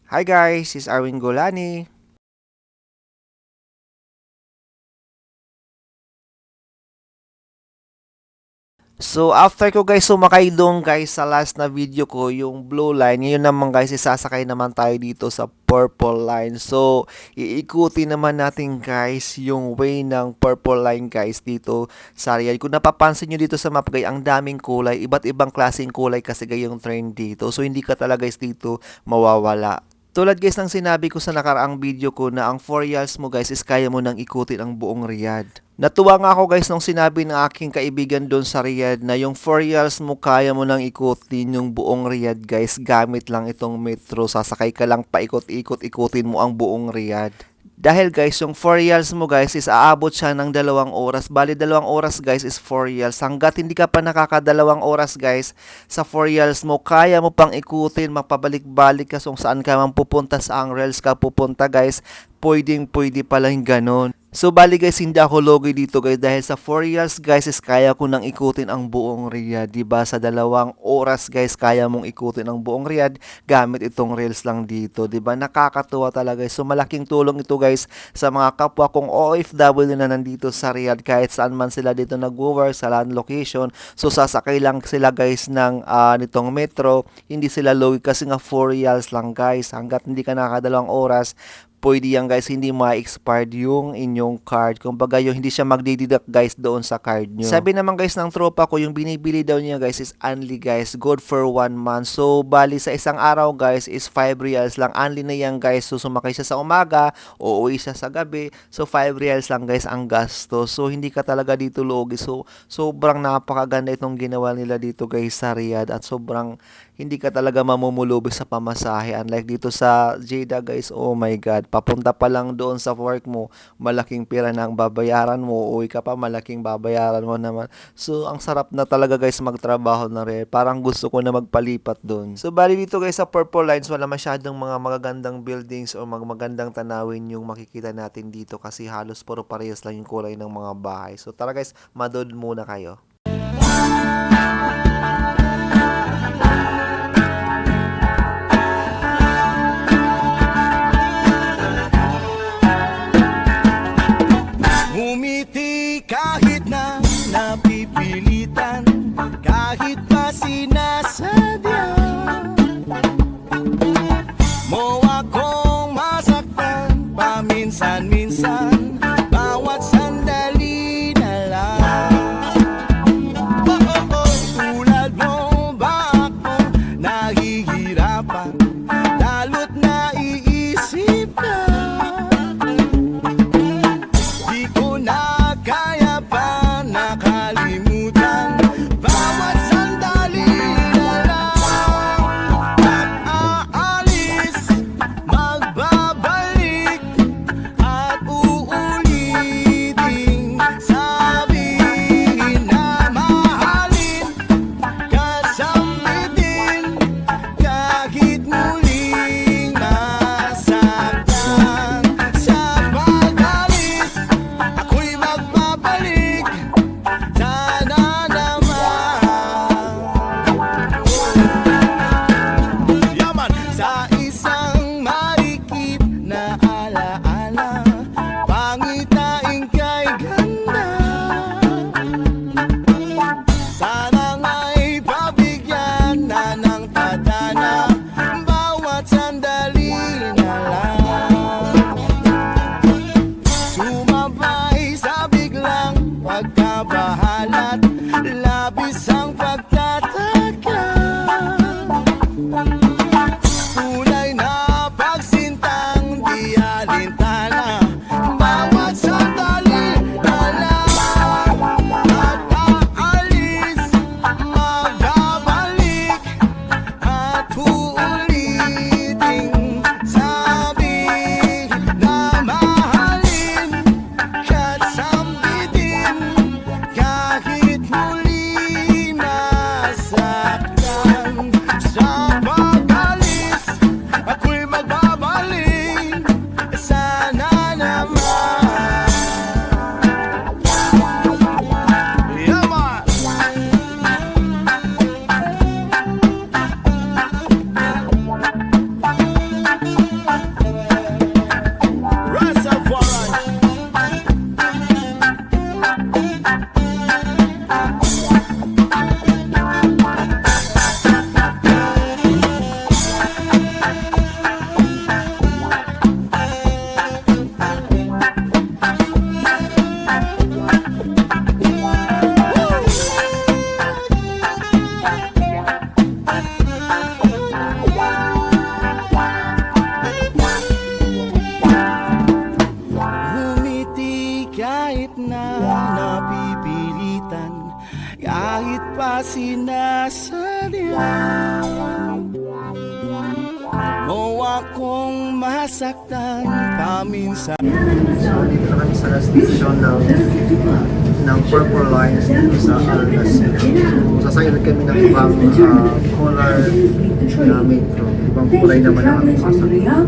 Hi guys, this is Arwin Golani. So after ko guys sumakay doon guys sa last na video ko, yung blue line, ngayon naman guys isasakay naman tayo dito sa purple line. So iikuti naman natin guys yung way ng purple line guys dito sa Riyadh. Kung napapansin nyo dito sa map guys, ang daming kulay, iba't ibang klaseng kulay kasi guys yung train dito. So hindi ka talaga guys dito mawawala. Tulad guys ng sinabi ko sa nakaraang video ko na ang 4 years mo guys is kaya mo nang ikutin ang buong Riyadh. Natuwa nga ako guys nung sinabi ng aking kaibigan doon sa Riyadh na yung 4 years mo kaya mo nang ikutin yung buong Riyadh guys gamit lang itong metro. Sasakay ka lang paikot-ikot-ikutin mo ang buong Riyadh. Dahil guys, yung 4 reals mo guys is aabot siya ng 2 oras. Bali 2 oras guys is 4 reals. Hanggat hindi ka pa nakakadalawang oras guys sa 4 reals mo, kaya mo pang ikutin, mapabalik-balik ka kung saan ka man pupunta, sa ang reals ka pupunta guys. Pwede pala yung ganon. So bali guys, hindi ako logi dito guys dahil sa 4 years guys is kaya ko nang ikutin ang buong Riyadh. Diba sa 2 oras guys kaya mong ikutin ang buong Riyadh gamit itong reels lang dito. Diba nakakatuwa talaga guys. So malaking tulong ito guys sa mga kapwa kong OFW na nandito sa Riyadh kahit saan man sila dito nag-work sa land location. So sasakay lang sila guys ng nitong metro. Hindi sila logi kasi nga 4 reals lang guys. Hanggat hindi ka nakakadalawang oras, pwede yan guys, hindi ma-expired yung inyong card. Kumbaga yung hindi siya magdideduct guys doon sa card nyo. Sabi naman guys ng tropa ko, yung binibili daw niya guys is only guys, good for 1 month. So bali sa isang araw guys is 5 reals lang. Only na yan guys. So sumakay siya sa umaga, uuwi siya sa gabi. So 5 reals lang guys ang gasto. So hindi ka talaga dito logi. So sobrang napakaganda itong ginawa nila dito guys sa Riyadh. At sobrang hindi ka talaga mamumulubi sa pamasahe. Unlike dito sa Jeddah guys, oh my god, papunta pa lang doon sa work mo, malaking pira na ang babayaran mo, uwi ka pa, malaking babayaran mo naman. So ang sarap na talaga guys magtrabaho na rin. Parang gusto ko na magpalipat doon. So bali dito guys sa Purple Lines, wala masyadong mga magagandang buildings o magagandang tanawin yung makikita natin dito kasi halos puro parehas lang yung kulay ng mga bahay. So tara guys, madod muna kayo. Ngumiti kahit na napipilitan, kahit pa sinasadya mo akong masaktan paminsan-minsan, bawat sandali na lang. Oh, oh, oh. akong masaktan paminsan. So, dito na kami sa station ng Purple Lines dito sa Algas. So, sasakyan kami ng ibang color na metro. Ibang kulay naman ang aming sasakyan.